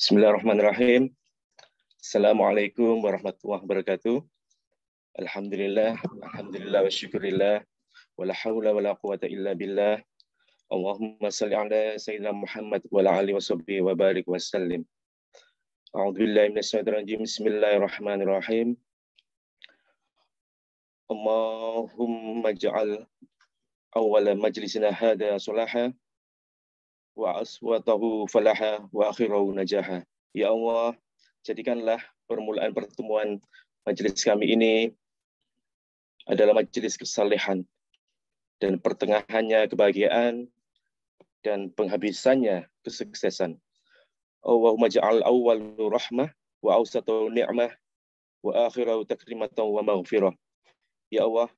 Bismillahirrahmanirrahim. Assalamualaikum warahmatullahi wabarakatuh. Alhamdulillah wa syukurillah. Wa la hawla wa la quwata illa billah. Allahumma salli ala Sayyidina Muhammad wa ala alihi wa sahbihi wa barik wa sallim. A'udzu billahi minasyaitonir rajim. Bismillahirrahmanirrahim. Allahumma ja'al awwala majlisina hadha salaha wa aswatahu falaha wa akhirahu najaha. Ya Allah, jadikanlah permulaan pertemuan majelis kami ini adalah majelis kesalehan dan pertengahannya kebahagiaan dan penghabisannya kesuksesan. Allahumma ja'al awwalu rahmah wa awsatu ni'mah wa akhirahu takrimatan wa maghfirah. Ya Allah,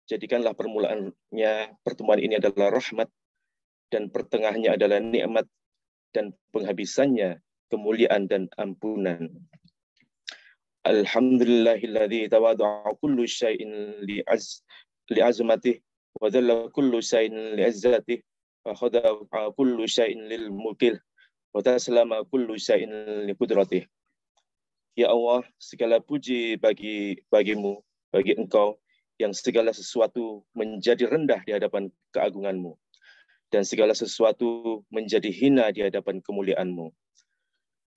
jadikanlah permulaannya pertemuan ini adalah rahmat dan pertengahannya adalah nikmat dan penghabisannya kemuliaan dan ampunan. Alhamdulillahilladzi tawadda'a kullu syai'in li'azmatih wa dhalla kullu syai'in li'izzatih wa khada'a kullu syai'in lil mulkih wa taslama kullu syai'in liqudratih. Ya Allah, segala puji bagimu, bagi Engkau yang segala sesuatu menjadi rendah di hadapan keagunganmu dan segala sesuatu menjadi hina di hadapan kemuliaan-Mu,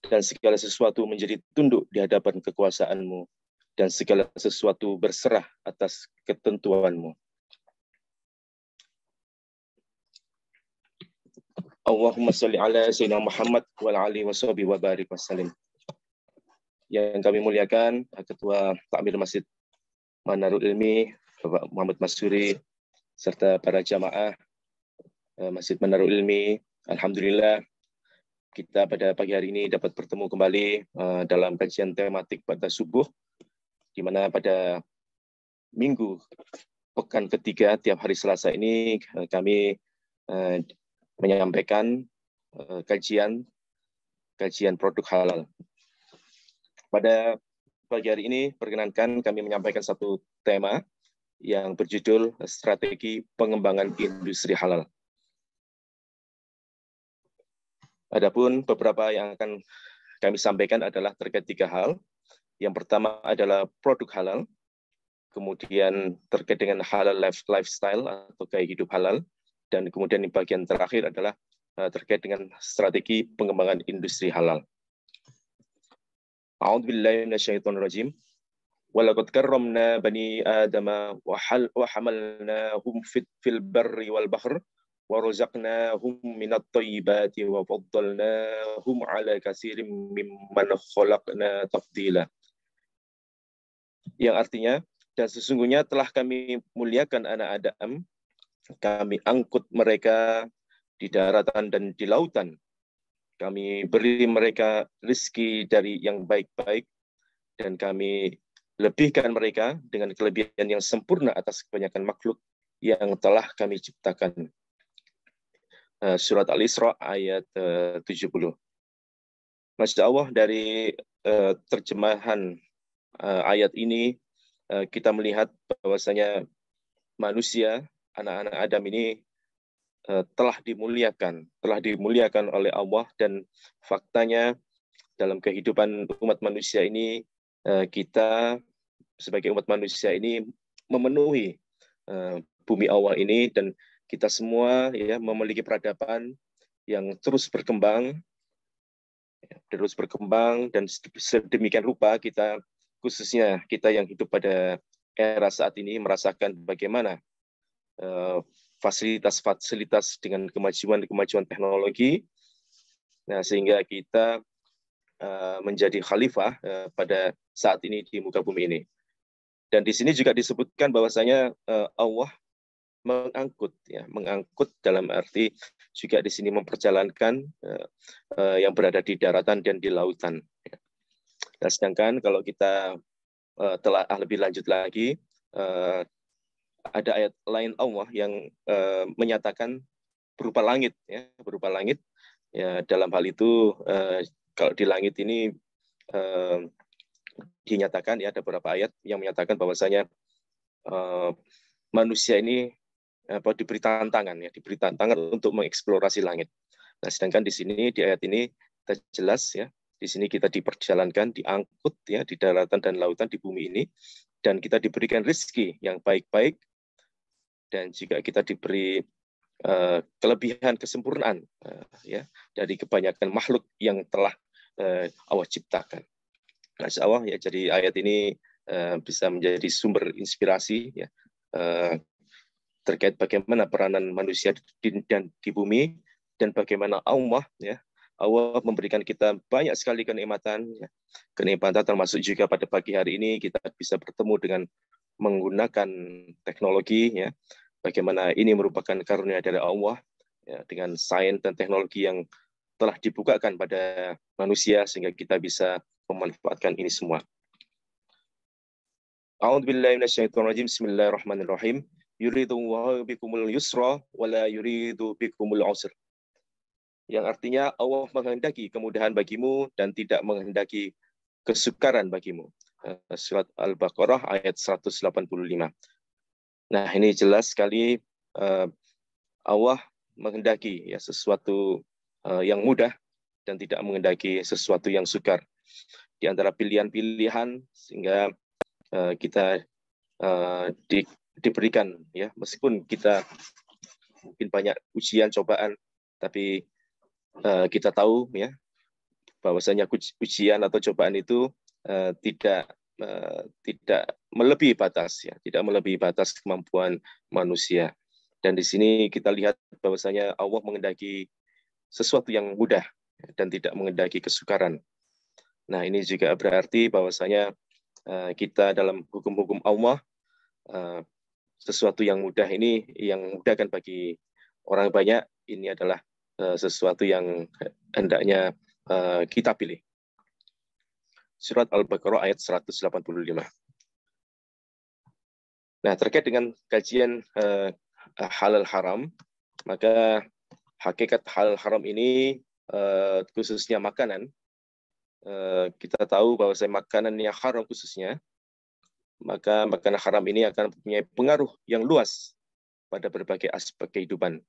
dan segala sesuatu menjadi tunduk di hadapan kekuasaan-Mu, dan segala sesuatu berserah atas ketentuan-Mu. Allahumma sholli ala Sayyidina Muhammad wa ala alihi washabihi wa barik wasallim. Yang kami muliakan Ketua Takmir Masjid Manarul Ilmi, Bapak Muhammad Masyuri, serta para jamaah Masjid Manarul Ilmi. Alhamdulillah kita pada pagi hari ini dapat bertemu kembali dalam kajian tematik pada subuh, di mana pada minggu pekan ketiga tiap hari Selasa ini kami menyampaikan kajian produk halal. Pada pagi hari ini perkenankan kami menyampaikan satu tema yang berjudul strategi pengembangan industri halal. Adapun beberapa yang akan kami sampaikan adalah terkait 3 hal. Yang pertama adalah produk halal, kemudian terkait dengan halal lifestyle atau gaya hidup halal, dan kemudian di bagian terakhir adalah terkait dengan strategi pengembangan industri halal. A'udzubillahi minasyaitonirrajim. Walaqad karramna bani adama wa hamalnahum fil barri wal bahr wa razaqnahum minat thayyibati wa faddalnahum ala katsirin mimman khalaqna tafdila. Yang artinya, dan sesungguhnya telah kami muliakan anak Adam, kami angkut mereka di daratan dan di lautan. Kami beri mereka rezeki dari yang baik-baik, dan kami lebihkan mereka dengan kelebihan yang sempurna atas kebanyakan makhluk yang telah kami ciptakan. Surat Al-Isra ayat 70. Masya Allah, dari terjemahan ayat ini kita melihat bahwasanya manusia, anak-anak Adam ini telah dimuliakan oleh Allah, dan faktanya dalam kehidupan umat manusia ini kita sebagai umat manusia ini memenuhi bumi Allah ini, dan kita semua ya memiliki peradaban yang terus berkembang dan sedemikian rupa kita, khususnya kita yang hidup pada era saat ini, merasakan bagaimana fasilitas dengan kemajuan teknologi, nah sehingga kita menjadi khalifah pada saat ini di muka bumi ini. Dan di sini juga disebutkan bahwasanya Allah mengangkut dalam arti juga di sini memperjalankan yang berada di daratan dan di lautan. Nah, sedangkan kalau kita telah lebih lanjut lagi, ada ayat lain Allah yang menyatakan berupa langit. Ya, dalam hal itu kalau di langit ini dinyatakan, ya ada beberapa ayat yang menyatakan bahwasanya manusia ini diberi tantangan untuk mengeksplorasi langit. Nah, sedangkan di sini di ayat ini kita jelas ya Di sini kita diperjalankan, diangkut ya di daratan dan lautan di bumi ini, dan kita diberikan rezeki yang baik-baik, dan juga kita diberi kelebihan kesempurnaan ya dari kebanyakan makhluk yang telah Allah ciptakan. Masya Allah ya, jadi ayat ini bisa menjadi sumber inspirasi ya terkait bagaimana peranan manusia di bumi, dan bagaimana Allah ya, Allah memberikan kita banyak sekali kenikmatan ya. Kenikmatan termasuk juga pada pagi hari ini kita bisa bertemu dengan menggunakan teknologi ya. Bagaimana ini merupakan karunia dari Allah ya, dengan sains dan teknologi yang telah dibukakan pada manusia sehingga kita bisa memanfaatkan ini semua. A'udzubillahi minasyaitonirrajim. Bismillahirrahmanirrahim. Yuridullahu bikumul yusra wa la yuridu bikumul usra. Yang artinya Allah menghendaki kemudahan bagimu dan tidak menghendaki kesukaran bagimu. Surat Al-Baqarah ayat 185. Nah, ini jelas sekali Allah menghendaki ya sesuatu yang mudah dan tidak menghendaki sesuatu yang sukar. Di antara pilihan-pilihan sehingga kita diberikan ya, meskipun kita mungkin banyak ujian cobaan, tapi kita tahu ya bahwasanya ujian atau cobaan itu tidak melebihi batas ya, tidak melebihi batas kemampuan manusia. Dan di sini kita lihat bahwasanya Allah menghendaki sesuatu yang mudah dan tidak menghendaki kesukaran. Nah, ini juga berarti bahwasanya kita dalam hukum-hukum Allah, sesuatu yang mudah ini, yang mudahkan bagi orang banyak, ini adalah sesuatu yang hendaknya kita pilih. Surat Al-Baqarah ayat 185. Nah, terkait dengan kajian halal haram, maka hakikat halal haram ini khususnya makanan, kita tahu bahwa makanan yang haram khususnya, maka makanan haram ini akan mempunyai pengaruh yang luas pada berbagai aspek kehidupan.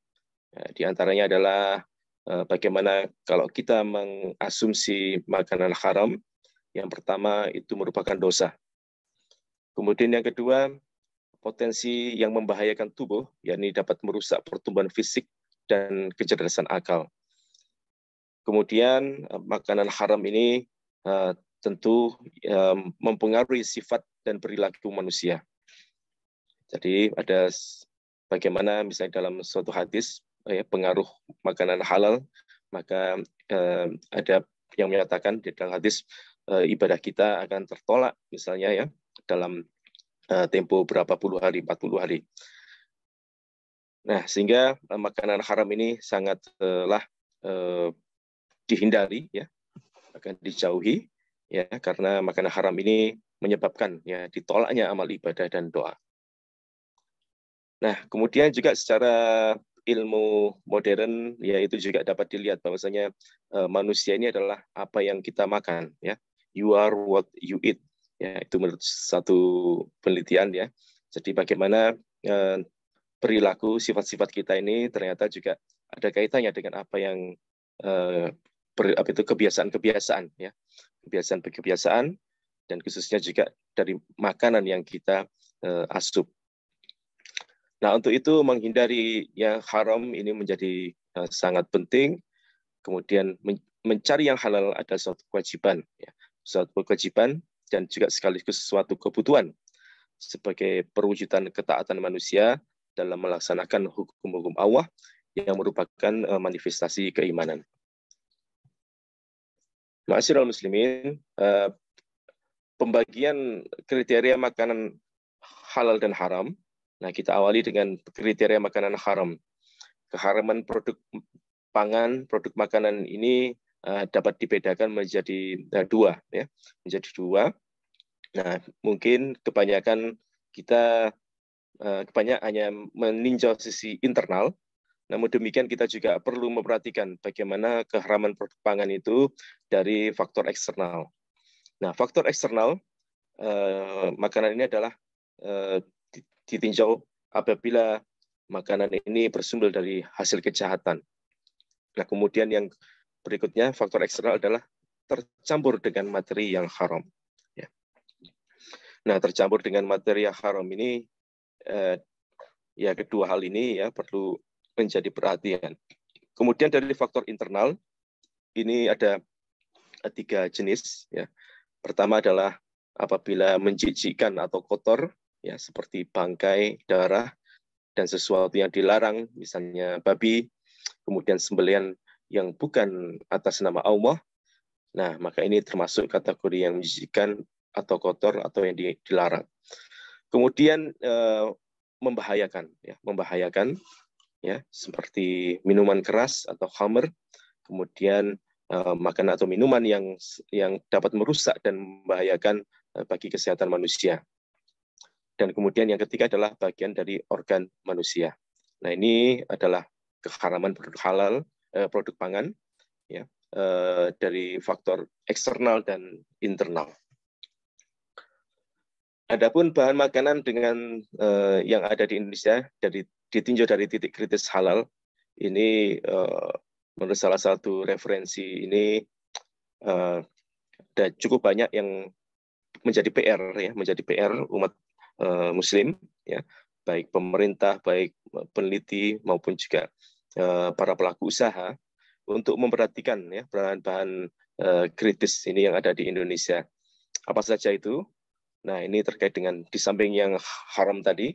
Di antaranya adalah bagaimana kalau kita mengasumsi makanan haram, yang pertama itu merupakan dosa. Kemudian yang kedua, potensi yang membahayakan tubuh, yakni dapat merusak pertumbuhan fisik dan kecerdasan akal. Kemudian makanan haram ini tentu mempengaruhi sifat dan perilaku manusia. Jadi ada bagaimana misalnya dalam suatu hadis pengaruh makanan halal, maka ada yang menyatakan di dalam hadis ibadah kita akan tertolak misalnya ya dalam tempo berapa puluh hari, 40 hari. Nah, sehingga makanan haram ini sangatlah dihindari ya, akan dijauhi ya, karena makanan haram ini menyebabkan ya ditolaknya amal ibadah dan doa. Nah, kemudian juga secara ilmu modern ya itu juga dapat dilihat bahwasanya manusia ini adalah apa yang kita makan ya. You are what you eat. Ya, itu menurut satu penelitian ya. Jadi bagaimana perilaku sifat-sifat kita ini ternyata juga ada kaitannya dengan apa yang kebiasaan-kebiasaan ya. Kebiasaan-kebiasaan dan khususnya juga dari makanan yang kita asup. Nah, untuk itu menghindari yang haram ini menjadi sangat penting. Kemudian mencari yang halal adalah suatu kewajiban, ya. Suatu kewajiban dan juga sekaligus suatu kebutuhan sebagai perwujudan ketaatan manusia dalam melaksanakan hukum-hukum Allah yang merupakan manifestasi keimanan. Ma'asyiral muslimin, pembagian kriteria makanan halal dan haram. Nah, kita awali dengan kriteria makanan haram. Keharaman produk pangan, produk makanan ini dapat dibedakan menjadi dua, ya, menjadi dua. Nah, mungkin kebanyakan kita hanya meninjau sisi internal. Namun demikian kita juga perlu memperhatikan bagaimana keharaman produk pangan itu dari faktor eksternal. Nah, faktor eksternal makanan ini adalah ditinjau apabila makanan ini bersumber dari hasil kejahatan. Nah, kemudian yang berikutnya faktor eksternal adalah tercampur dengan materi yang haram. Ya. Nah, tercampur dengan materi yang haram ini, ya kedua hal ini ya perlu menjadi perhatian. Kemudian dari faktor internal, ini ada 3 jenis. Ya. Pertama adalah apabila menjijikkan atau kotor, ya seperti bangkai, darah, dan sesuatu yang dilarang, misalnya babi, kemudian sembelihan yang bukan atas nama Allah. Nah, maka ini termasuk kategori yang menjijikkan atau kotor atau yang dilarang. Kemudian membahayakan, ya seperti minuman keras atau khamr, kemudian makanan atau minuman yang dapat merusak dan membahayakan bagi kesehatan manusia. Dan kemudian yang ketiga adalah bagian dari organ manusia. Nah, ini adalah keharaman produk halal, produk pangan, ya, dari faktor eksternal dan internal. Adapun bahan makanan dengan yang ada di Indonesia ditinjau dari titik kritis halal, ini menurut salah satu referensi ini ada cukup banyak yang menjadi PR umat Muslim, ya, baik pemerintah, baik peneliti maupun juga para pelaku usaha untuk memperhatikan ya bahan-bahan kritis ini yang ada di Indonesia. Apa saja itu? Nah, ini terkait dengan di samping yang haram tadi,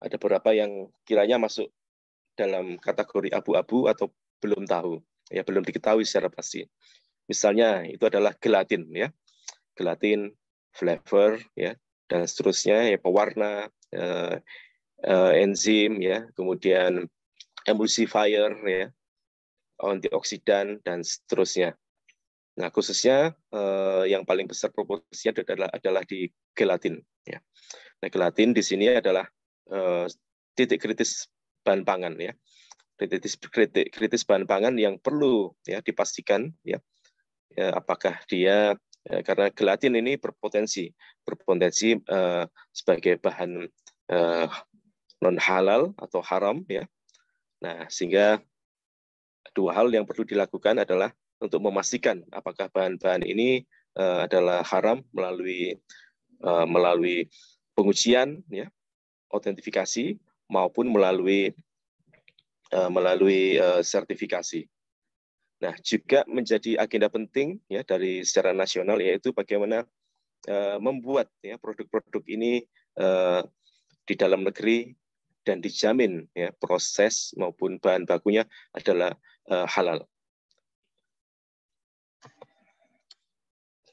ada beberapa yang kiranya masuk dalam kategori abu-abu atau belum tahu, ya belum diketahui secara pasti. Misalnya itu adalah gelatin, ya, gelatin, flavor, ya, dan seterusnya, ya pewarna, enzim, ya, kemudian emulsifier, ya, antioksidan dan seterusnya. Nah, khususnya yang paling besar proporsinya adalah di gelatin. Ya. Nah, gelatin di sini adalah titik kritis bahan pangan, ya, titik kritis bahan pangan yang perlu ya dipastikan, ya, apakah dia karena gelatin ini berpotensi sebagai bahan non halal atau haram, ya. Nah, sehingga dua hal yang perlu dilakukan adalah untuk memastikan apakah bahan-bahan ini adalah haram melalui pengujian, ya, autentifikasi maupun melalui sertifikasi. Nah, juga menjadi agenda penting ya dari secara nasional, yaitu bagaimana membuat ya produk-produk ini di dalam negeri dan dijamin ya proses maupun bahan bakunya adalah halal.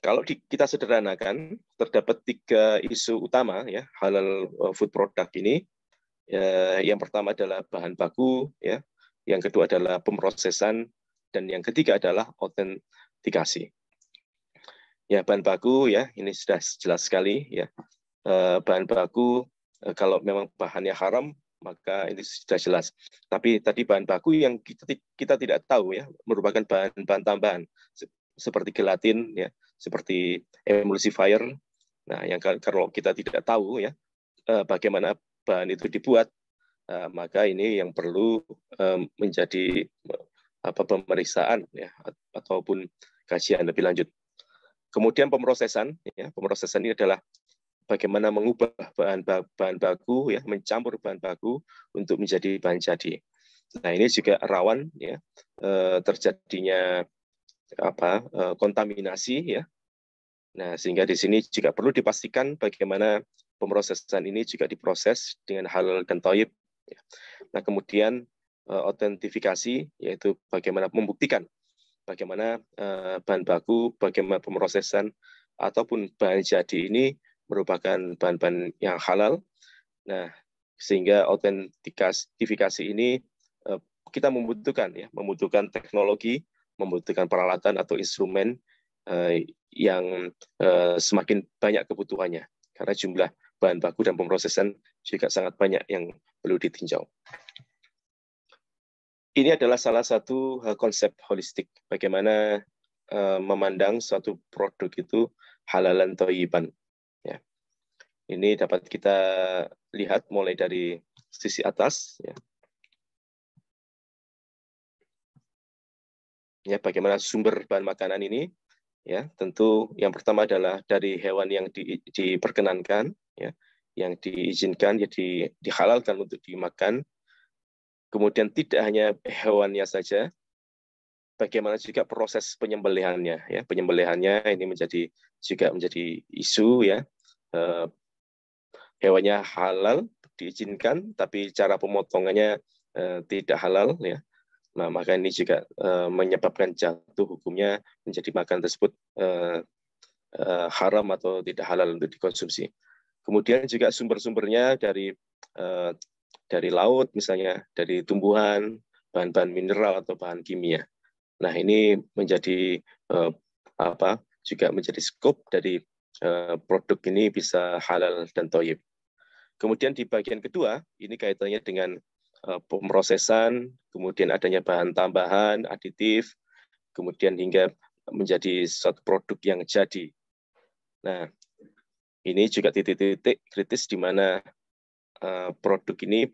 Kalau kita sederhanakan, terdapat 3 isu utama ya halal food product ini. Yang pertama adalah bahan baku, ya. Yang kedua adalah pemrosesan, dan yang ketiga adalah autentikasi. Ya, bahan baku ya ini sudah jelas sekali ya. Bahan baku kalau memang bahannya haram maka ini sudah jelas. Tapi tadi bahan baku yang kita tidak tahu ya merupakan bahan-bahan tambahan seperti gelatin, ya, seperti emulsifier. Nah, yang kalau kita tidak tahu ya bagaimana bahan itu dibuat, maka ini yang perlu menjadi pemeriksaan ya ataupun kajian lebih lanjut. Kemudian pemrosesan, ya, pemrosesan ini adalah bagaimana mengubah bahan baku, ya, mencampur bahan baku untuk menjadi bahan jadi. Nah, ini juga rawan ya terjadinya kontaminasi, ya. Nah, sehingga di sini juga perlu dipastikan bagaimana pemrosesan ini juga diproses dengan halal dan thayyib. Nah, kemudian autentifikasi, yaitu bagaimana membuktikan bagaimana bahan baku, bagaimana pemrosesan ataupun bahan jadi ini merupakan bahan-bahan yang halal. Nah, sehingga autentifikasi ini kita membutuhkan teknologi, membutuhkan peralatan atau instrumen yang semakin banyak kebutuhannya, karena jumlah bahan baku dan pemrosesan juga sangat banyak yang perlu ditinjau. Ini adalah salah satu konsep holistik, bagaimana memandang suatu produk itu halalan thayyiban. Ya. Ini dapat kita lihat mulai dari sisi atas, ya. Ya, bagaimana sumber bahan makanan ini, Ya, tentu yang pertama adalah dari hewan yang diperkenankan, ya, yang diizinkan, ya dihalalkan untuk dimakan. Kemudian tidak hanya hewannya saja, bagaimana juga proses penyembelihannya, ya. Penyembelihannya ini juga menjadi isu, ya. Hewannya halal diizinkan, tapi cara pemotongannya tidak halal, ya. Nah, maka ini juga menyebabkan jatuh hukumnya menjadi makanan tersebut haram atau tidak halal untuk dikonsumsi. Kemudian juga sumber-sumbernya dari laut, misalnya dari tumbuhan, bahan-bahan mineral atau bahan kimia. Nah, ini menjadi juga menjadi skop dari produk ini bisa halal dan thayyib. Kemudian di bagian kedua, ini kaitannya dengan pemrosesan, kemudian adanya bahan tambahan, aditif, kemudian hingga menjadi suatu produk yang jadi. Nah, ini juga titik-titik kritis di mana produk ini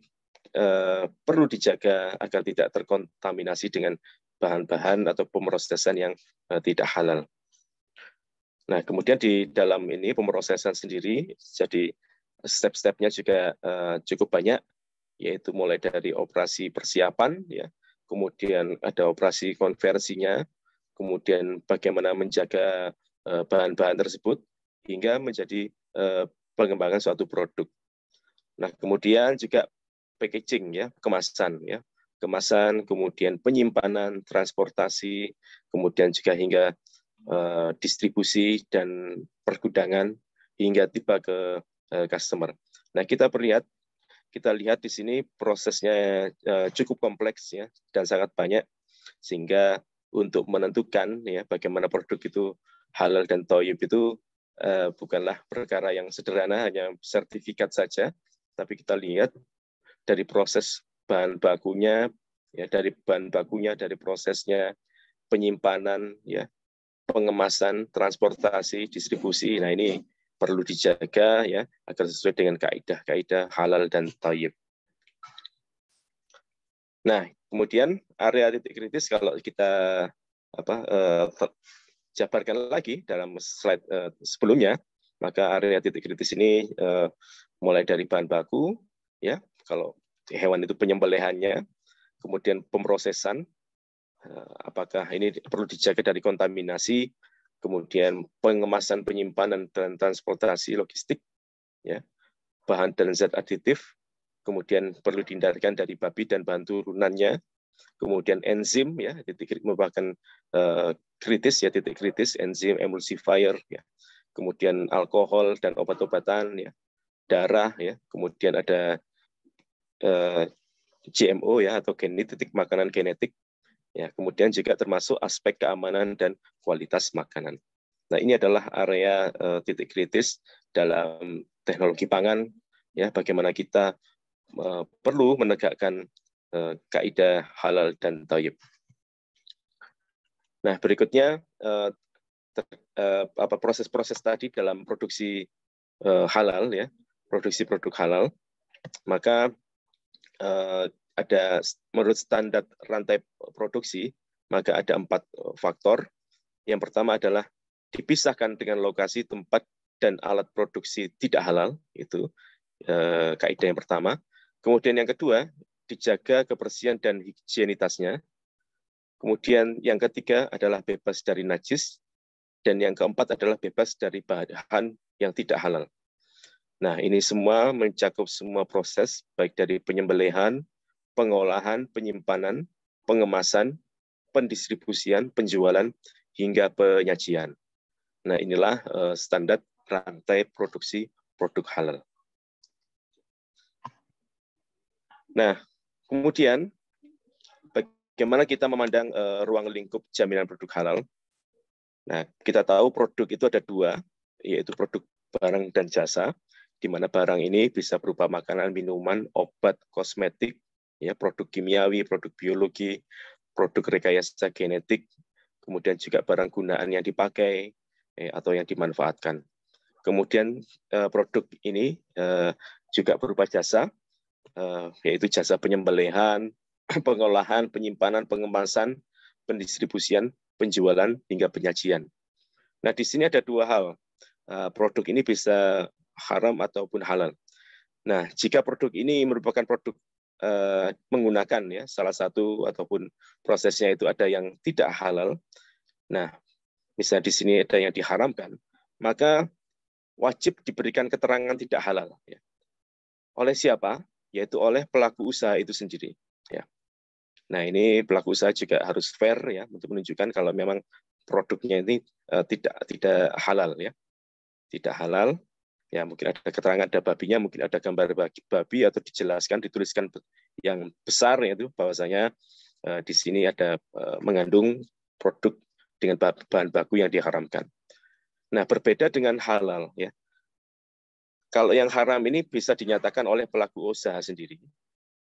perlu dijaga agar tidak terkontaminasi dengan bahan-bahan atau pemrosesan yang tidak halal. Nah, kemudian di dalam ini pemrosesan sendiri, jadi step-stepnya juga cukup banyak, yaitu mulai dari operasi persiapan, ya, kemudian ada operasi konversinya, kemudian bagaimana menjaga bahan-bahan tersebut hingga menjadi pengembangan suatu produk. Nah, kemudian juga packaging, ya, kemasan, ya, kemasan, kemudian penyimpanan, transportasi, kemudian juga hingga distribusi dan pergudangan hingga tiba ke customer. Nah, kita lihat di sini prosesnya cukup kompleks, ya, dan sangat banyak, sehingga untuk menentukan, ya, bagaimana produk itu halal dan thayyib itu bukanlah perkara yang sederhana hanya sertifikat saja, tapi kita lihat dari proses bahan bakunya, ya, dari prosesnya, penyimpanan, ya, pengemasan, transportasi, distribusi. Nah, ini perlu dijaga, ya, agar sesuai dengan kaidah-kaidah halal dan thayyib. Nah, kemudian area titik kritis kalau kita jabarkan lagi dalam slide sebelumnya, maka area titik kritis ini mulai dari bahan baku, ya, kalau hewan itu penyembelihannya, kemudian pemrosesan, apakah ini perlu dijaga dari kontaminasi, kemudian pengemasan, penyimpanan, dan transportasi logistik, ya, bahan dan zat aditif, kemudian perlu dihindarkan dari babi dan bahan turunannya, kemudian enzim, ya, merupakan kritis, ya, titik kritis, enzim, emulsifier, ya, kemudian alkohol dan obat-obatan, ya, darah, ya, kemudian ada GMO, ya, atau titik makanan genetik, ya, kemudian juga termasuk aspek keamanan dan kualitas makanan. Nah, ini adalah area titik kritis dalam teknologi pangan, ya, bagaimana kita perlu menegakkan kaidah halal dan thayyib. Nah, berikutnya proses-proses tadi dalam produksi halal, ya, produksi produk halal, maka ada menurut standar rantai produksi, maka ada 4 faktor. Yang pertama adalah dipisahkan dengan lokasi, tempat, dan alat produksi tidak halal, itu kaidah yang pertama. Kemudian yang kedua, dijaga kebersihan dan higienitasnya. Kemudian yang ketiga adalah bebas dari najis, dan yang keempat adalah bebas dari bahan yang tidak halal. Nah, ini semua mencakup semua proses, baik dari penyembelihan, pengolahan, penyimpanan, pengemasan, pendistribusian, penjualan, hingga penyajian. Nah, inilah standar rantai produksi produk halal. Nah, kemudian bagaimana kita memandang ruang lingkup jaminan produk halal? Nah, kita tahu produk itu ada 2, yaitu produk barang dan jasa, di mana barang ini bisa berupa makanan, minuman, obat, kosmetik, ya, produk kimiawi, produk biologi, produk rekayasa genetik, kemudian juga barang gunaan yang dipakai atau yang dimanfaatkan. Kemudian produk ini juga berupa jasa, yaitu jasa penyembelihan, pengolahan, penyimpanan, pengemasan, pendistribusian, penjualan, hingga penyajian. Nah, di sini ada dua hal. Produk ini bisa haram ataupun halal. Nah, jika produk ini merupakan produk menggunakan ya salah satu ataupun prosesnya itu ada yang tidak halal. Nah, misalnya di sini ada yang diharamkan, maka wajib diberikan keterangan tidak halal. Ya. Oleh siapa? Yaitu oleh pelaku usaha itu sendiri. Ya. Nah, ini pelaku usaha juga harus fair ya untuk menunjukkan kalau memang produknya ini tidak halal ya, tidak halal. Ya, mungkin ada keterangan ada babinya, mungkin ada gambar babi atau dijelaskan, dituliskan yang besar yaitu bahwasanya di sini ada mengandung produk dengan bahan baku yang diharamkan. Nah, berbeda dengan halal ya. Kalau yang haram ini bisa dinyatakan oleh pelaku usaha sendiri.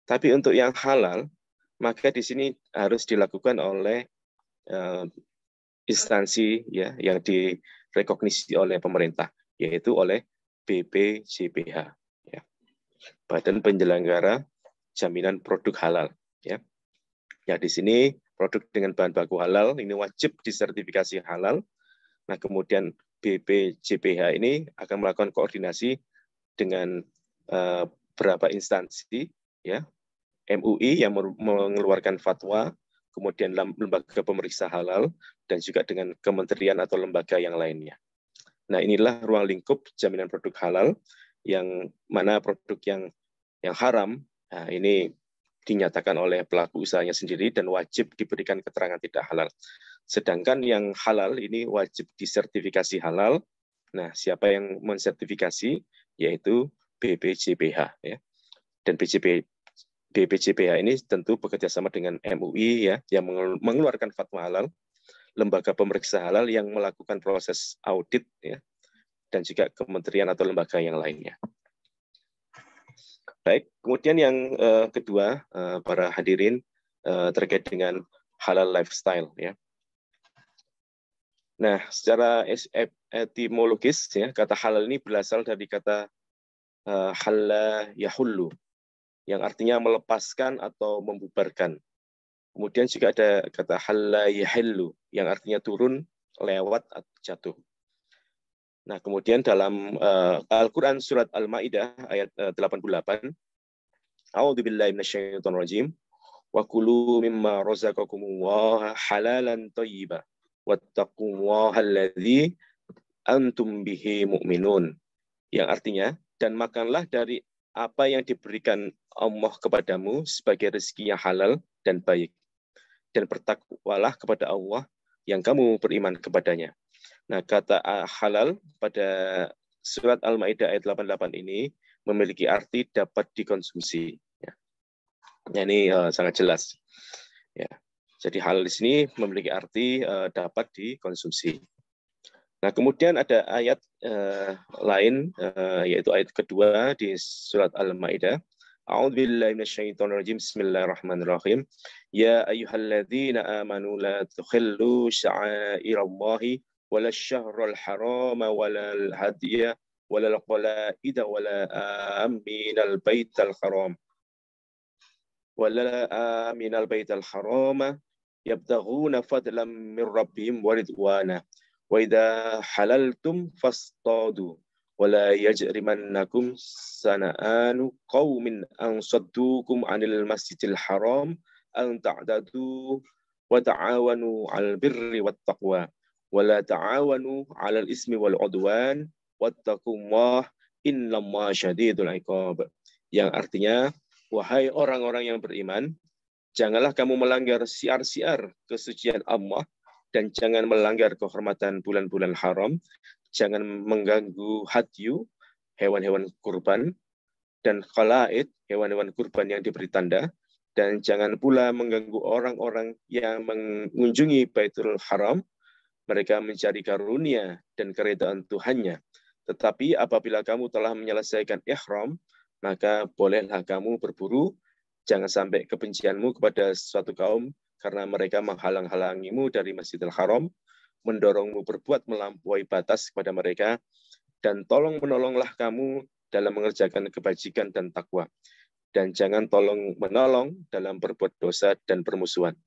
Tapi untuk yang halal, maka di sini harus dilakukan oleh instansi ya yang direkognisi oleh pemerintah, yaitu oleh BPJPH, ya. Badan Penyelenggara Jaminan Produk Halal. Ya, ya di sini produk dengan bahan baku halal ini wajib disertifikasi halal. Nah, kemudian BPJPH ini akan melakukan koordinasi dengan beberapa instansi, ya, MUI yang mengeluarkan fatwa, kemudian lembaga pemeriksa halal, dan juga dengan kementerian atau lembaga yang lainnya. Nah, inilah ruang lingkup jaminan produk halal, yang mana produk yang haram, nah, ini dinyatakan oleh pelaku usahanya sendiri dan wajib diberikan keterangan tidak halal. Sedangkan yang halal ini wajib disertifikasi halal. Nah, siapa yang mensertifikasi? Yaitu BPJPH. Ya. Dan BPJPH ini tentu bekerja sama dengan MUI ya, yang mengeluarkan fatwa halal, lembaga pemeriksa halal yang melakukan proses audit ya, dan juga kementerian atau lembaga yang lainnya. Baik, kemudian yang kedua, para hadirin, terkait dengan halal lifestyle ya. Nah, secara etimologis ya, kata halal ini berasal dari kata halla yahullu, yang artinya melepaskan atau membubarkan. Kemudian juga ada kata halla yahillu, yang artinya turun, lewat, atau jatuh. Nah, kemudian dalam Al-Quran surat Al-Ma'idah ayat 88, A'udzubillahi minasyaitonirrajim, wa kulu mimma razaqakumullah halalan thayyiba wattaqullaha alladzi antum bihi mu'minun. Yang artinya, dan makanlah dari apa yang diberikan Allah kepadamu sebagai rezeki yang halal dan baik, dan bertakwalah kepada Allah yang kamu beriman kepadanya. Nah, kata halal pada surat Al-Ma'idah ayat 88 ini memiliki arti dapat dikonsumsi. Ya. Ini sangat jelas. Ya. Jadi halal di sini memiliki arti dapat dikonsumsi. Nah, kemudian ada ayat lain, yaitu ayat kedua di surat Al-Ma'idah. A'udzubillahi minasyaitonirrajim. Bismillahirrahmanirrahim. Ya ayyuhalladzina amanu la tukhillu sya'airallahi wala syahrul harama wala al-hadiya wala al-qalaida wala aminal baital haram wala aminal baital harama yabtaghuna fadlan min rabbihim wa ridwana wa idza halaltum fastadu wala yajrimannakum sana'anu qaumin an saddukum 'anil masjidil haram an ta'dadu wa ta'awanu 'alal birri wat taqwa wala ta'awanu 'alal ismi wal 'udwan wattaqullaha innallaha syadidul 'iqab. Yang artinya, wahai orang-orang yang beriman, janganlah kamu melanggar syiar-syiar kesucian Allah dan jangan melanggar kehormatan bulan-bulan haram, jangan mengganggu hadyu, hewan-hewan kurban, dan khalaid, hewan-hewan kurban yang diberi tanda, dan jangan pula mengganggu orang-orang yang mengunjungi Baitul Haram. Mereka mencari karunia dan keridhaan Tuhannya. Tetapi apabila kamu telah menyelesaikan ihram, maka bolehlah kamu berburu. Jangan sampai kebencianmu kepada suatu kaum karena mereka menghalang-halangimu dari Masjidil Haram, mendorongmu berbuat melampaui batas kepada mereka, dan tolong-menolonglah kamu dalam mengerjakan kebajikan dan takwa. Dan jangan tolong-menolong dalam berbuat dosa dan permusuhan.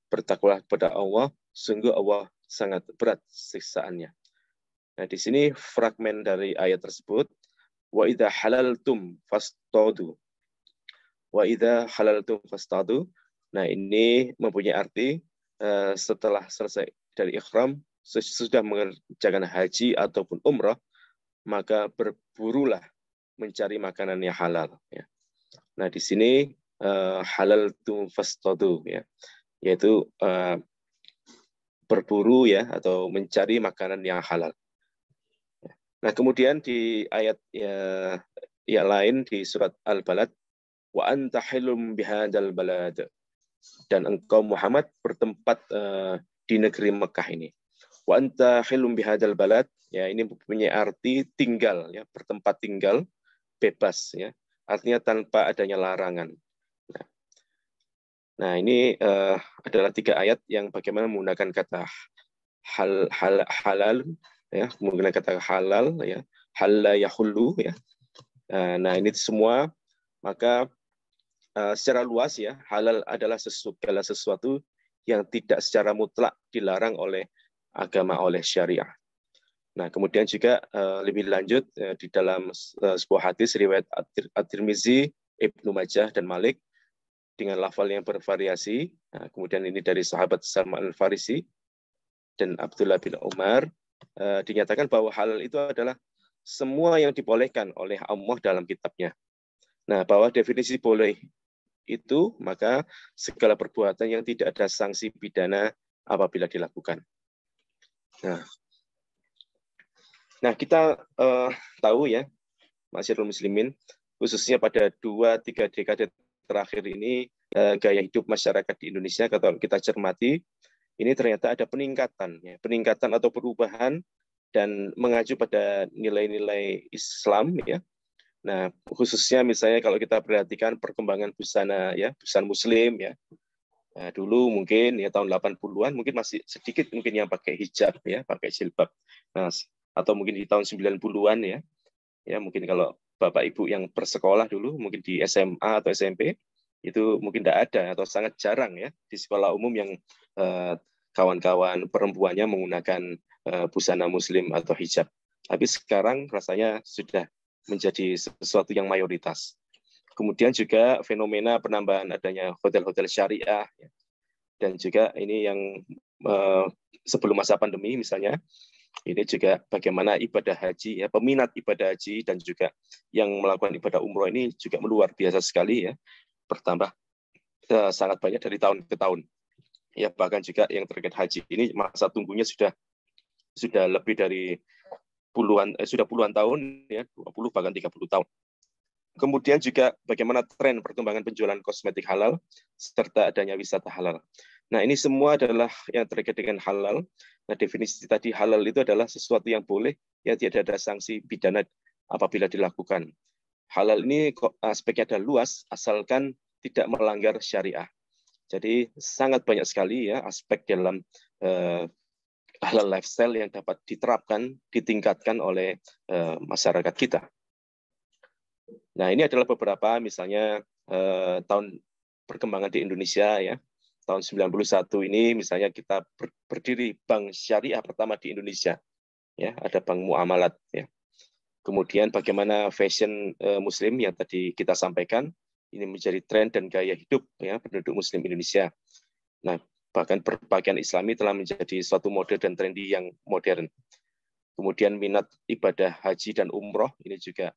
Bertakwalah kepada Allah, sungguh Allah sangat berat siksaannya. Nah, di sini fragmen dari ayat tersebut, wa idza halaltum fastadu. Wa idza halaltum fastadu. Nah, ini mempunyai arti setelah selesai dari ihram, sudah mengerjakan haji ataupun umrah, maka berburulah mencari makanan yang halal. Ya. Nah, di sini halaltum fastadu, ya, yaitu berburu ya atau mencari makanan yang halal. Nah, kemudian di ayat yang lain di surat Al-Balad, wa anta hilum bihadzal balad, dan engkau Muhammad bertempat di negeri Mekah ini. Wa anta hilum bihadzal balad, ya, ini mempunyai arti tinggal, ya, bertempat tinggal, bebas, ya, artinya tanpa adanya larangan. Nah, ini adalah 3 ayat yang bagaimana menggunakan kata halal, ya, menggunakan kata halal, ya, halla yahullu, ya. Nah, ini semua maka secara luas, ya, halal adalah segala sesuatu yang tidak secara mutlak dilarang oleh agama, oleh syariah. Nah, kemudian juga lebih lanjut di dalam sebuah hadis riwayat At-Tirmizi, Ibnu Majah dan Malik dengan lafal yang bervariasi. Nah, kemudian ini dari sahabat Salman Al-Farisi dan Abdullah bin Umar, dinyatakan bahwa halal itu adalah semua yang dibolehkan oleh Allah dalam kitabnya. Nah, bahwa definisi boleh itu, maka segala perbuatan yang tidak ada sanksi pidana apabila dilakukan. Nah, kita tahu ya, Masyarul Muslimin, khususnya pada 2-3 dekade terakhir ini, gaya hidup masyarakat di Indonesia, kalau kita cermati, ini ternyata ada peningkatan atau perubahan dan mengacu pada nilai-nilai Islam, ya. Nah, khususnya misalnya kalau kita perhatikan perkembangan busana, ya, busana Muslim, ya. Nah, dulu mungkin ya tahun 80-an mungkin masih sedikit mungkin yang pakai hijab, ya, pakai jilbab. Nah, atau mungkin di tahun 90-an, ya. Ya, mungkin kalau Bapak Ibu yang bersekolah dulu mungkin di SMA atau SMP itu mungkin tidak ada atau sangat jarang, ya, di sekolah umum yang kawan-kawan perempuannya menggunakan busana Muslim atau hijab. Tapi sekarang rasanya sudah menjadi sesuatu yang mayoritas. Kemudian juga fenomena penambahan adanya hotel-hotel syariah, ya. Dan juga ini yang sebelum masa pandemi misalnya, ini juga bagaimana ibadah haji, ya, peminat ibadah haji dan juga yang melakukan ibadah umroh ini juga luar biasa sekali, ya, bertambah sangat banyak dari tahun ke tahun. Ya, bahkan juga yang terkait haji ini masa tunggunya sudah lebih dari puluhan tahun, ya, 20 bahkan 30 tahun. Kemudian juga bagaimana tren perkembangan penjualan kosmetik halal serta adanya wisata halal. Nah, ini semua adalah yang terkait dengan halal. Nah, definisi tadi halal itu adalah sesuatu yang boleh, yang tidak ada sanksi pidana apabila dilakukan. Halal ini aspeknya ada luas, asalkan tidak melanggar syariah. Jadi sangat banyak sekali, ya, aspek dalam halal lifestyle yang dapat diterapkan, ditingkatkan oleh masyarakat kita. Nah, ini adalah beberapa misalnya tahun perkembangan di Indonesia, ya. Tahun 91 ini misalnya kita berdiri bank syariah pertama di Indonesia, ya, ada Bank Muamalat, ya. Kemudian bagaimana fashion Muslim yang tadi kita sampaikan ini menjadi tren dan gaya hidup, ya, penduduk Muslim Indonesia. Nah, bahkan berpakaian Islami telah menjadi suatu mode dan trendy yang modern. Kemudian minat ibadah haji dan umroh ini juga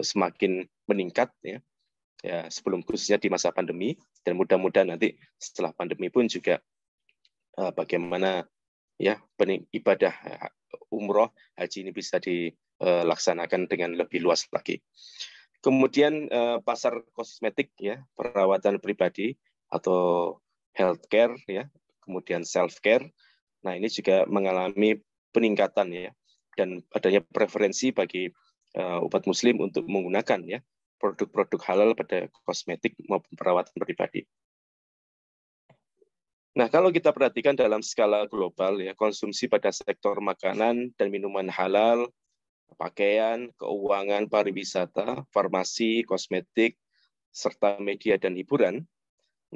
semakin meningkat, ya. Ya, sebelum khususnya di masa pandemi, dan mudah-mudahan nanti setelah pandemi pun juga bagaimana, ya, ibadah umroh haji ini bisa dilaksanakan dengan lebih luas lagi. Kemudian pasar kosmetik, ya, perawatan pribadi atau healthcare, ya, kemudian self care. Nah, ini juga mengalami peningkatan, ya, dan adanya preferensi bagi umat Muslim untuk menggunakan, ya, produk-produk halal pada kosmetik maupun perawatan pribadi. Nah, kalau kita perhatikan dalam skala global, ya, konsumsi pada sektor makanan dan minuman halal, pakaian, keuangan, pariwisata, farmasi, kosmetik, serta media dan hiburan.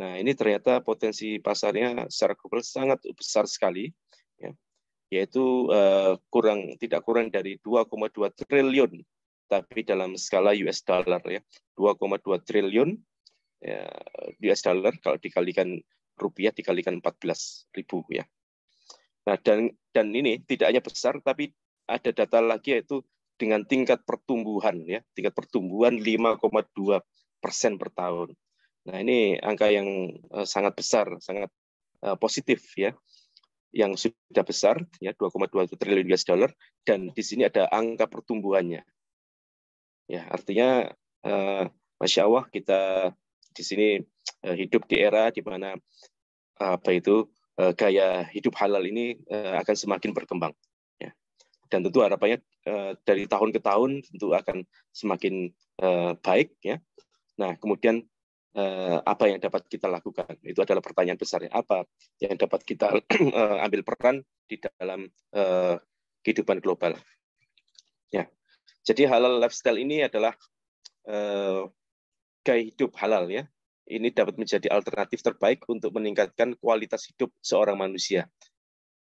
Nah, ini ternyata potensi pasarnya secara global sangat besar sekali, ya, yaitu tidak kurang dari 2,2 triliun, tapi dalam skala US dollar ya, 2,2 triliun ya, US dollar kalau dikalikan rupiah dikalikan 14.000 ya. Nah, dan ini tidak hanya besar, tapi ada data lagi yaitu dengan tingkat pertumbuhan ya, tingkat pertumbuhan 5,2% per tahun. Nah, ini angka yang sangat besar, sangat positif ya, yang sudah besar ya, 2,2 triliun US dollar, dan di sini ada angka pertumbuhannya. Ya, artinya Masya Allah kita di sini hidup di era di mana gaya hidup halal ini akan semakin berkembang. Ya. Dan tentu harapannya dari tahun ke tahun tentu akan semakin baik. Ya. Nah, kemudian apa yang dapat kita lakukan? Itu adalah pertanyaan besar. Ya. Apa yang dapat kita ambil peran di dalam kehidupan global? Ya. Jadi halal lifestyle ini adalah gaya hidup halal ya. Ini dapat menjadi alternatif terbaik untuk meningkatkan kualitas hidup seorang manusia,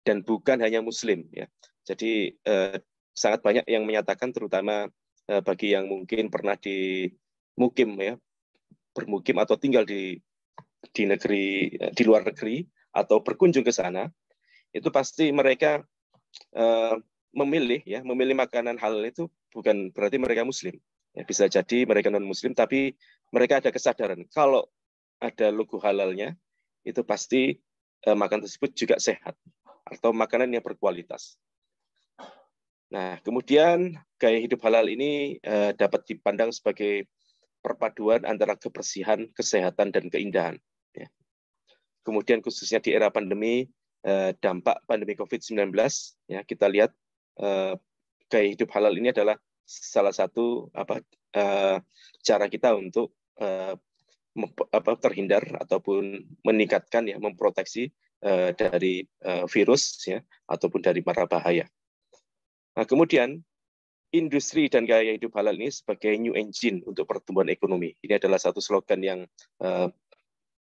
dan bukan hanya Muslim ya. Jadi sangat banyak yang menyatakan, terutama bagi yang mungkin pernah bermukim atau tinggal di negeri, di luar negeri atau berkunjung ke sana, itu pasti mereka memilih makanan halal itu bukan berarti mereka Muslim. Ya, bisa jadi mereka non-Muslim, tapi mereka ada kesadaran kalau ada logo halalnya, itu pasti makanan tersebut juga sehat atau makanan yang berkualitas. Nah, kemudian gaya hidup halal ini dapat dipandang sebagai perpaduan antara kebersihan, kesehatan, dan keindahan. Ya. Kemudian khususnya di era pandemi, dampak pandemi COVID-19, ya, kita lihat gaya hidup halal ini adalah salah satu cara kita untuk terhindar ataupun meningkatkan ya, memproteksi dari virus ya, ataupun dari mara bahaya. Nah, kemudian industri dan gaya hidup halal ini sebagai new engine untuk pertumbuhan ekonomi. Ini adalah satu slogan yang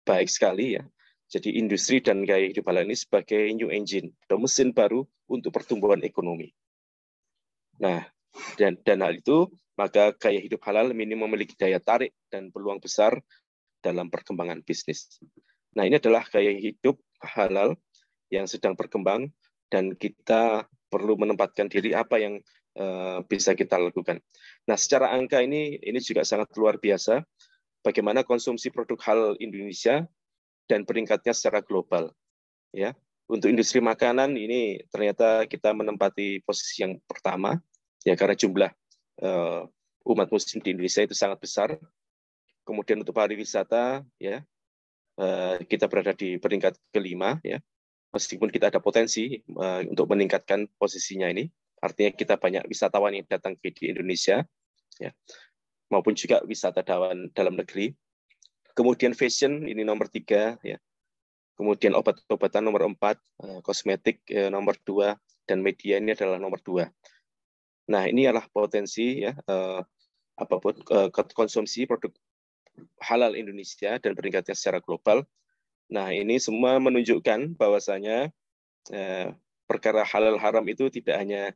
baik sekali ya. Jadi industri dan gaya hidup halal ini sebagai new engine atau mesin baru untuk pertumbuhan ekonomi. Nah, dan hal itu, maka gaya hidup halal ini memiliki daya tarik dan peluang besar dalam perkembangan bisnis. Nah, ini adalah gaya hidup halal yang sedang berkembang, dan kita perlu menempatkan diri apa yang bisa kita lakukan. Nah, secara angka ini juga sangat luar biasa bagaimana konsumsi produk halal Indonesia dan peringkatnya secara global. Ya, untuk industri makanan ini ternyata kita menempati posisi yang pertama, ya, karena jumlah umat Muslim di Indonesia itu sangat besar. Kemudian untuk pariwisata, ya, kita berada di peringkat kelima, ya, meskipun kita ada potensi untuk meningkatkan posisinya ini. Artinya kita banyak wisatawan yang datang di Indonesia, ya, maupun juga wisatawan dalam negeri. Kemudian fashion ini nomor 3, ya. Kemudian obat-obatan nomor 4, kosmetik nomor 2, dan media ini adalah nomor 2. Nah, ini adalah potensi ya, konsumsi produk halal Indonesia dan peringkatnya secara global. Nah, ini semua menunjukkan bahwasanya perkara halal haram itu tidak hanya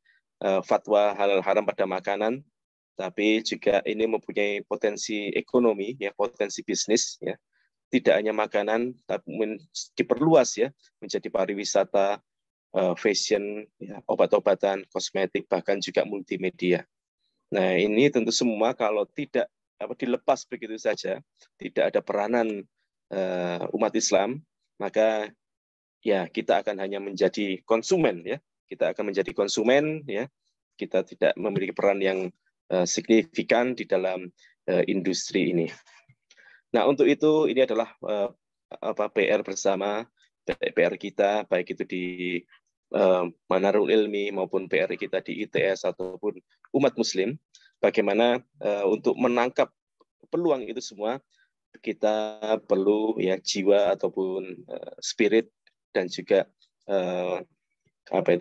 fatwa halal haram pada makanan, tapi juga ini mempunyai potensi ekonomi, ya, potensi bisnis, ya. Tidak hanya makanan, tapi diperluas ya menjadi pariwisata, fashion, ya, obat-obatan, kosmetik, bahkan juga multimedia. Nah, ini tentu semua kalau tidak dilepas begitu saja, tidak ada peranan umat Islam, maka ya kita akan hanya menjadi konsumen, ya. Kita akan menjadi konsumen, ya. Kita tidak memiliki peran yang signifikan di dalam industri ini. Nah, untuk itu ini adalah PR bersama, PR kita, baik itu di Manarul Ilmi maupun PR kita di ITS ataupun umat Muslim, bagaimana untuk menangkap peluang itu semua kita perlu ya jiwa ataupun spirit dan juga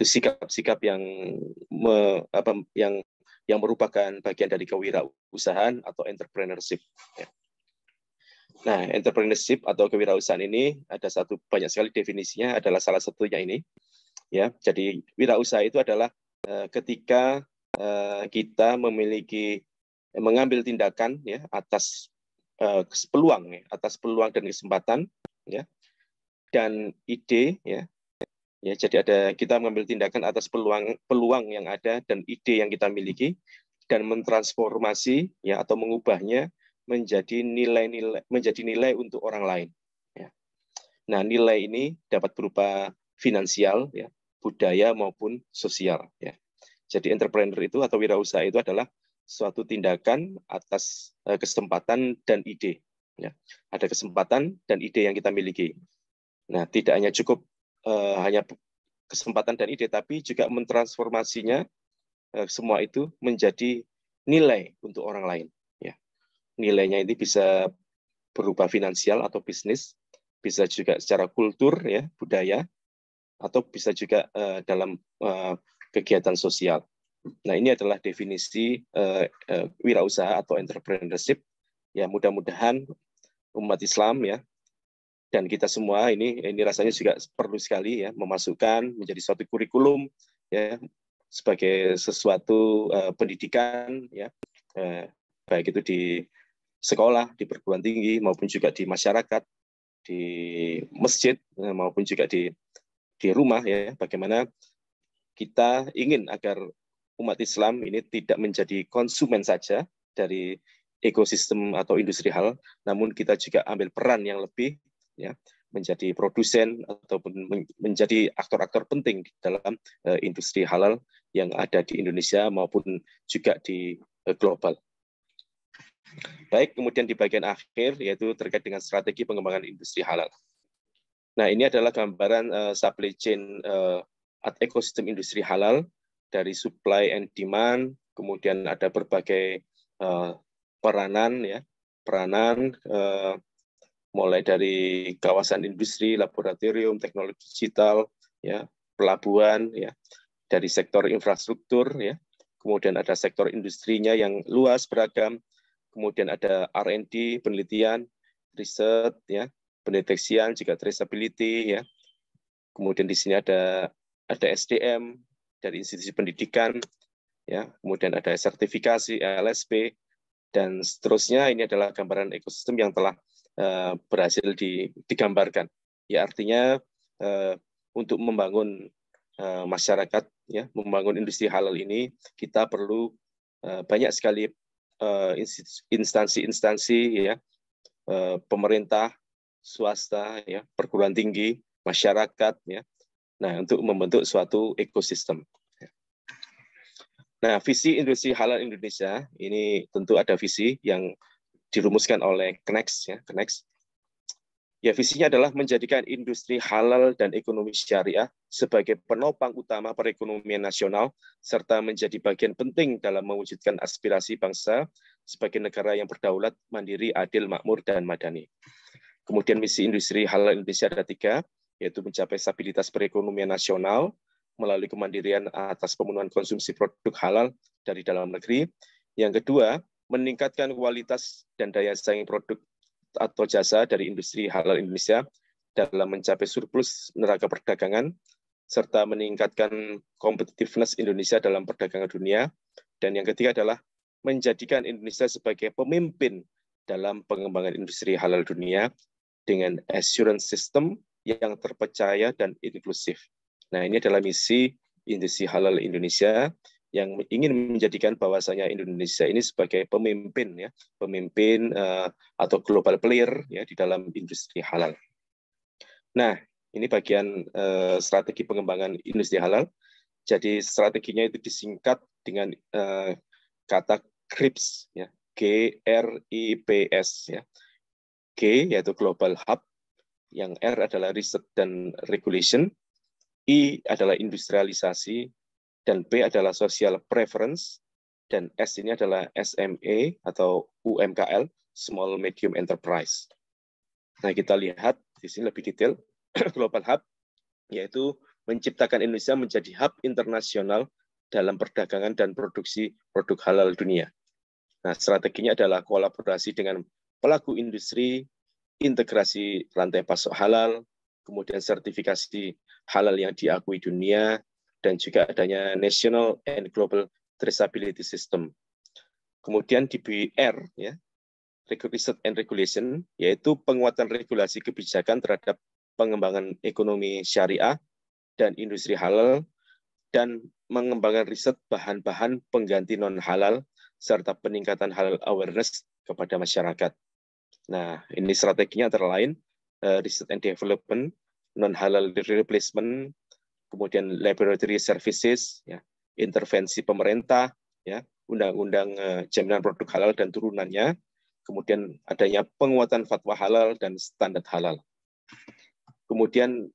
sikap-sikap yang yang merupakan bagian dari kewirausahaan atau entrepreneurship. Ya. Nah, entrepreneurship atau kewirausahaan ini ada banyak sekali definisinya, adalah salah satunya ini. Ya, jadi wirausaha itu adalah ketika kita mengambil tindakan ya atas peluang ya, atas peluang dan kesempatan ya, dan ide ya. Ya, jadi kita mengambil tindakan atas peluang yang ada dan ide yang kita miliki dan mentransformasi ya atau mengubahnya menjadi nilai untuk orang lain. Ya. Nah, nilai ini dapat berupa finansial, ya, budaya maupun sosial. Ya. Jadi entrepreneur itu atau wirausaha itu adalah suatu tindakan atas kesempatan dan ide. Ya. Ada kesempatan dan ide yang kita miliki. Nah, tidak hanya cukup hanya kesempatan dan ide, tapi juga mentransformasinya semua itu menjadi nilai untuk orang lain. Ya. Nilainya ini bisa berupa finansial atau bisnis, bisa juga secara kultur, ya, budaya, atau bisa juga dalam kegiatan sosial. Nah, ini adalah definisi wirausaha atau entrepreneurship. Ya, mudah-mudahan umat Islam ya dan kita semua ini rasanya juga perlu sekali ya memasukkan menjadi suatu kurikulum ya sebagai sesuatu pendidikan ya baik itu di sekolah, di perguruan tinggi maupun juga di masyarakat, di masjid maupun juga di rumah ya, bagaimana kita ingin agar umat Islam ini tidak menjadi konsumen saja dari ekosistem atau industri halal, namun kita juga ambil peran yang lebih ya menjadi produsen ataupun menjadi aktor-aktor penting dalam industri halal yang ada di Indonesia maupun juga di global. Baik, kemudian di bagian akhir yaitu terkait dengan strategi pengembangan industri halal. Nah, ini adalah gambaran supply chain ekosistem industri halal dari supply and demand, kemudian ada berbagai peranan ya, mulai dari kawasan industri, laboratorium, teknologi digital, ya, pelabuhan, ya, dari sektor infrastruktur, ya, kemudian ada sektor industrinya yang luas beragam, kemudian ada R&D, penelitian, riset, ya, pendeteksian, juga traceability, ya, kemudian di sini ada SDM dari institusi pendidikan, ya, kemudian ada sertifikasi, LSP, dan seterusnya. Ini adalah gambaran ekosistem yang telah berhasil digambarkan. Ya, artinya untuk membangun masyarakat, ya, membangun industri halal ini kita perlu banyak sekali instansi-instansi, ya, pemerintah, swasta, ya, perguruan tinggi, masyarakat, ya. Nah, untuk membentuk suatu ekosistem. Nah, visi industri halal Indonesia ini tentu ada visi yang dirumuskan oleh Knex, ya, Knex. Ya, visinya adalah menjadikan industri halal dan ekonomi syariah sebagai penopang utama perekonomian nasional serta menjadi bagian penting dalam mewujudkan aspirasi bangsa sebagai negara yang berdaulat, mandiri, adil, makmur, dan madani. Kemudian misi industri halal Indonesia ada 3, yaitu mencapai stabilitas perekonomian nasional melalui kemandirian atas pemenuhan konsumsi produk halal dari dalam negeri. Yang kedua, meningkatkan kualitas dan daya saing produk atau jasa dari industri halal Indonesia dalam mencapai surplus neraca perdagangan, serta meningkatkan competitiveness Indonesia dalam perdagangan dunia. Dan yang ketiga adalah menjadikan Indonesia sebagai pemimpin dalam pengembangan industri halal dunia dengan assurance system yang terpercaya dan inklusif. Nah, ini adalah misi industri halal Indonesia yang ingin menjadikan bahwasanya Indonesia ini sebagai pemimpin, ya, pemimpin atau global player, ya, di dalam industri halal. Nah, ini bagian strategi pengembangan industri halal. Jadi strateginya itu disingkat dengan kata GRIPS, ya, GRIPS, ya. G yaitu Global Hub, yang R adalah Research dan Regulation, I adalah industrialisasi, dan P adalah social preference, dan S ini adalah SME atau UMKL, Small Medium Enterprise. Nah, kita lihat di sini lebih detail. Global Hub yaitu menciptakan Indonesia menjadi hub internasional dalam perdagangan dan produksi produk halal dunia. Nah, strateginya adalah kolaborasi dengan pelaku industri, integrasi rantai pasok halal, kemudian sertifikasi halal yang diakui dunia, dan juga adanya National and Global Traceability System. Kemudian di BR, ya, Research and Regulation, yaitu penguatan regulasi kebijakan terhadap pengembangan ekonomi syariah dan industri halal, dan mengembangkan riset bahan-bahan pengganti non-halal, serta peningkatan halal awareness kepada masyarakat. Nah, ini strateginya antara lain research and development, non-halal replacement, kemudian laboratory services, ya, intervensi pemerintah, ya, undang-undang jaminan produk halal dan turunannya, kemudian adanya penguatan fatwa halal dan standar halal. Kemudian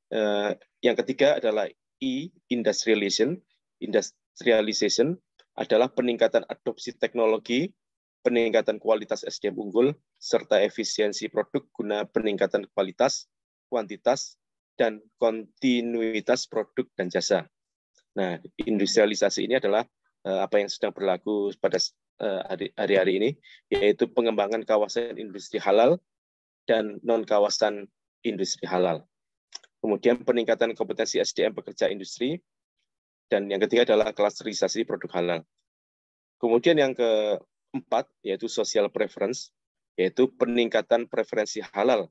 yang ketiga adalah industrialization. Industrialization adalah peningkatan adopsi teknologi, peningkatan kualitas SDM unggul, serta efisiensi produk guna peningkatan kualitas, kuantitas, dan kontinuitas produk dan jasa. Nah, industrialisasi ini adalah apa yang sedang berlaku pada hari-hari ini, yaitu pengembangan kawasan industri halal dan non-kawasan industri halal. Kemudian peningkatan kompetensi SDM pekerja industri, dan yang ketiga adalah klasterisasi produk halal. Kemudian yang keempat, yaitu social preference, yaitu peningkatan preferensi halal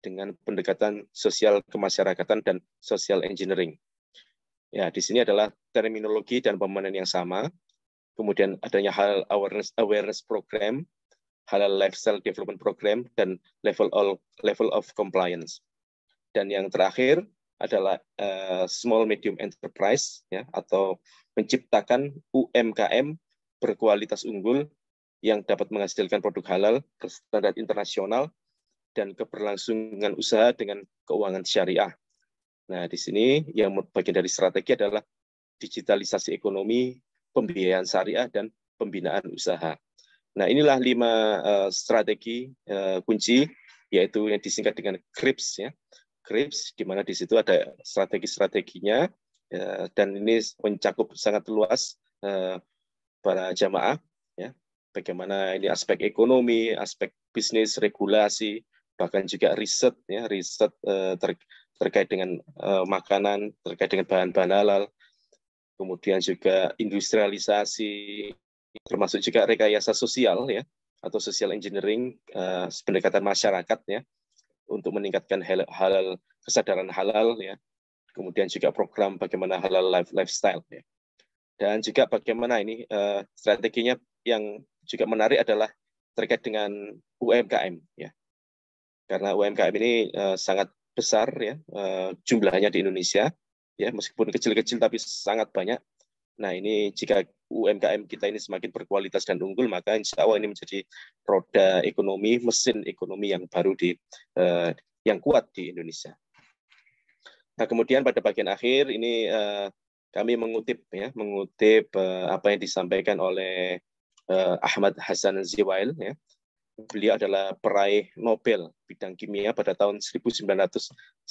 dengan pendekatan sosial kemasyarakatan dan social engineering. Ya, di sini adalah terminologi dan pemahaman yang sama. Kemudian adanya halal awareness program, halal lifestyle development program, dan level of compliance. Dan yang terakhir adalah small medium enterprise, ya, atau menciptakan UMKM berkualitas unggul yang dapat menghasilkan produk halal berstandar internasional dan keberlangsungan usaha dengan keuangan syariah. Nah, di sini yang bagian dari strategi adalah digitalisasi ekonomi, pembiayaan syariah, dan pembinaan usaha. Nah, inilah 5 strategi kunci, yaitu yang disingkat dengan CRIPS, ya. CRIPS, di mana di situ ada strategi-strateginya, dan ini mencakup sangat luas para jamaah, ya. Bagaimana ini aspek ekonomi, aspek bisnis, regulasi, bahkan juga riset, ya, riset terkait dengan makanan, terkait dengan bahan-bahan halal, kemudian juga industrialisasi, termasuk juga rekayasa sosial, ya, atau social engineering, pendekatan masyarakat, ya, untuk meningkatkan halal, kesadaran halal, ya, kemudian juga program bagaimana halal lifestyle, ya. Dan juga bagaimana ini strateginya yang juga menarik adalah terkait dengan UMKM, ya, karena UMKM ini sangat besar, ya, jumlahnya di Indonesia, ya, meskipun kecil-kecil tapi sangat banyak. Nah, ini jika UMKM kita ini semakin berkualitas dan unggul, maka insya Allah ini menjadi roda ekonomi, mesin ekonomi yang baru yang kuat di Indonesia. Nah, kemudian pada bagian akhir ini kami mengutip apa yang disampaikan oleh Ahmad Hassan Ziwail, ya. Beliau adalah peraih Nobel bidang kimia pada tahun 1999.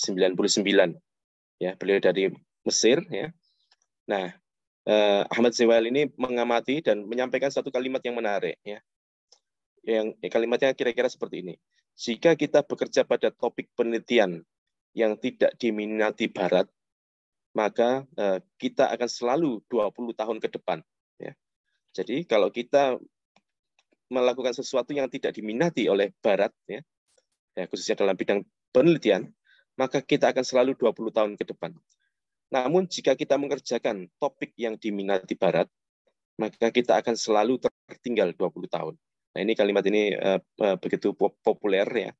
Ya, beliau dari Mesir, ya. Nah, Ahmad Ziwail ini mengamati dan menyampaikan satu kalimat yang menarik, ya. Yang kalimatnya kira-kira seperti ini. Jika kita bekerja pada topik penelitian yang tidak diminati Barat, maka kita akan selalu 20 tahun ke depan, ya. Jadi kalau kita melakukan sesuatu yang tidak diminati oleh Barat, ya, khususnya dalam bidang penelitian, maka kita akan selalu 20 tahun ke depan. Namun jika kita mengerjakan topik yang diminati Barat, maka kita akan selalu tertinggal 20 tahun. Nah, ini kalimat ini begitu populer, ya.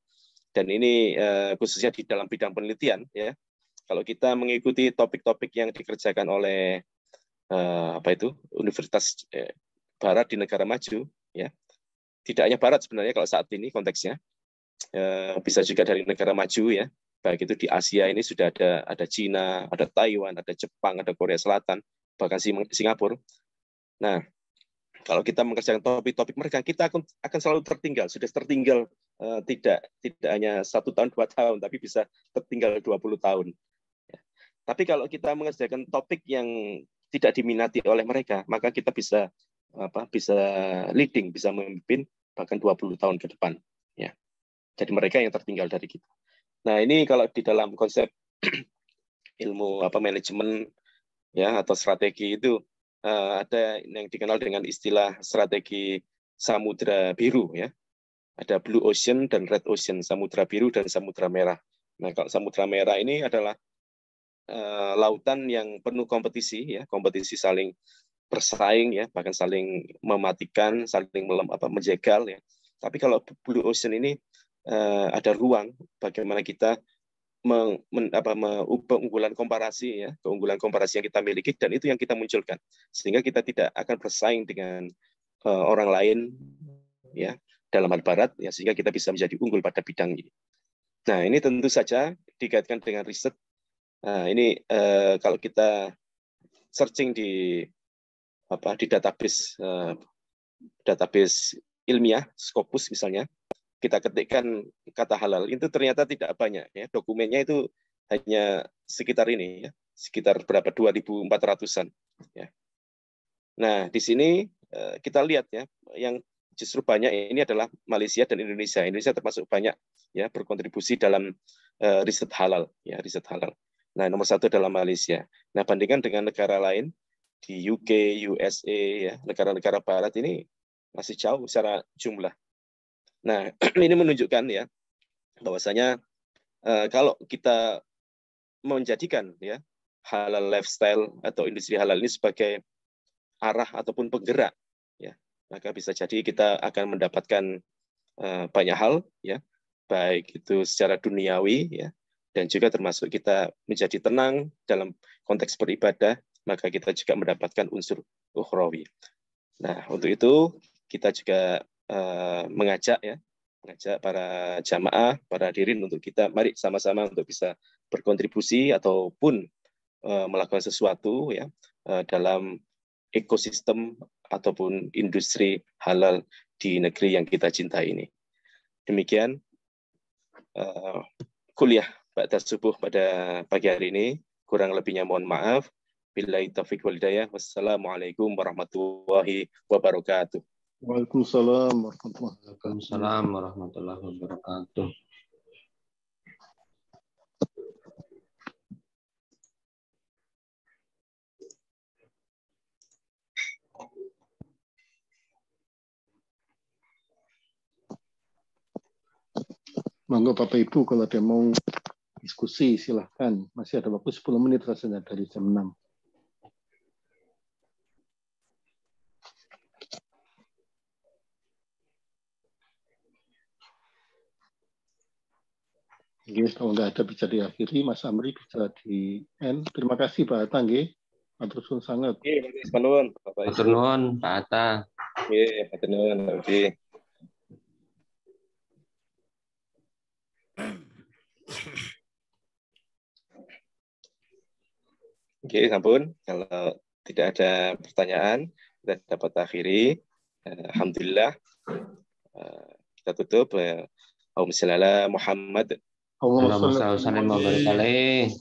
Dan ini khususnya di dalam bidang penelitian, ya. Kalau kita mengikuti topik-topik yang dikerjakan oleh universitas Barat di negara maju, ya. Tidak hanya Barat sebenarnya kalau saat ini konteksnya, bisa juga dari negara maju, ya. Baik itu di Asia ini sudah ada Cina, ada Taiwan, ada Jepang, ada Korea Selatan, bahkan Singapura. Nah, kalau kita mengerjakan topik-topik mereka, kita akan selalu tertinggal. Sudah tertinggal tidak hanya 1 tahun, 2 tahun, tapi bisa tertinggal 20 tahun. Ya. Tapi kalau kita mengerjakan topik yang tidak diminati oleh mereka, maka kita bisa leading, bisa memimpin bahkan 20 tahun ke depan. Ya. Jadi mereka yang tertinggal dari kita. Nah, ini kalau di dalam konsep ilmu manajemen ya atau strategi itu ada yang dikenal dengan istilah strategi samudra biru ya. Ada Blue Ocean dan Red Ocean, samudra biru dan samudra merah. Nah, kalau samudra merah ini adalah lautan yang penuh kompetisi ya, kompetisi saling bersaing ya, bahkan saling mematikan, saling menjegal ya. Tapi kalau Blue Ocean ini ada ruang bagaimana kita keunggulan komparasi ya, keunggulan komparasi yang kita miliki dan itu yang kita munculkan sehingga kita tidak akan bersaing dengan orang lain ya dalam hal barat ya sehingga kita bisa menjadi unggul pada bidang ini. Nah, ini tentu saja dikaitkan dengan riset. Nah, ini kalau kita searching di database database ilmiah Scopus misalnya, kita ketikkan kata halal itu ternyata tidak banyak ya, dokumennya itu hanya sekitar ini ya, sekitar berapa 2.400-an ya. Nah, di sini kita lihat ya, yang justru banyak ini adalah Malaysia dan Indonesia. Indonesia termasuk banyak ya berkontribusi dalam riset halal ya, riset halal. Nah, nomor satu adalah Malaysia. Nah, bandingkan dengan negara lain di UK, USA ya, negara-negara barat ini masih jauh secara jumlah. Nah, ini menunjukkan ya bahwasanya kalau kita menjadikan ya halal lifestyle atau industri halal ini sebagai arah ataupun penggerak ya, maka bisa jadi kita akan mendapatkan banyak hal ya, baik itu secara duniawi ya, dan juga termasuk kita menjadi tenang dalam konteks beribadah, maka kita juga mendapatkan unsur ukhrawi. Nah, untuk itu kita juga mengajak para jamaah, para hadirin untuk kita mari sama-sama untuk bisa berkontribusi ataupun melakukan sesuatu ya dalam ekosistem ataupun industri halal di negeri yang kita cintai ini. Demikian kuliah ba'da subuh pada pagi hari ini. Kurang lebihnya mohon maaf. Billahi taufiq wal hidayah. Wassalamualaikum warahmatullahi wabarakatuh. Waalaikumsalam warahmatullahi wabarakatuh. Monggo Bapak Ibu kalau ada mau diskusi silahkan. Masih ada waktu 10 menit rasanya dari jam 6. Oke, kalau nggak ada bisa diakhiri, Mas Amri bisa di end. Terima kasih Pak Atta, nggih. Matur suwun sangat. Nggih, matur nuwun Bapak Ibu. Matur nuwun Pak Atta. Nggih, matur nuwun Pak Ibu. Oke, sampun. Kalau tidak ada pertanyaan, kita dapat akhiri. Alhamdulillah. Kita tutup. Allahumma shalli ala Muhammad. Allahumma shalli wa barik alaih.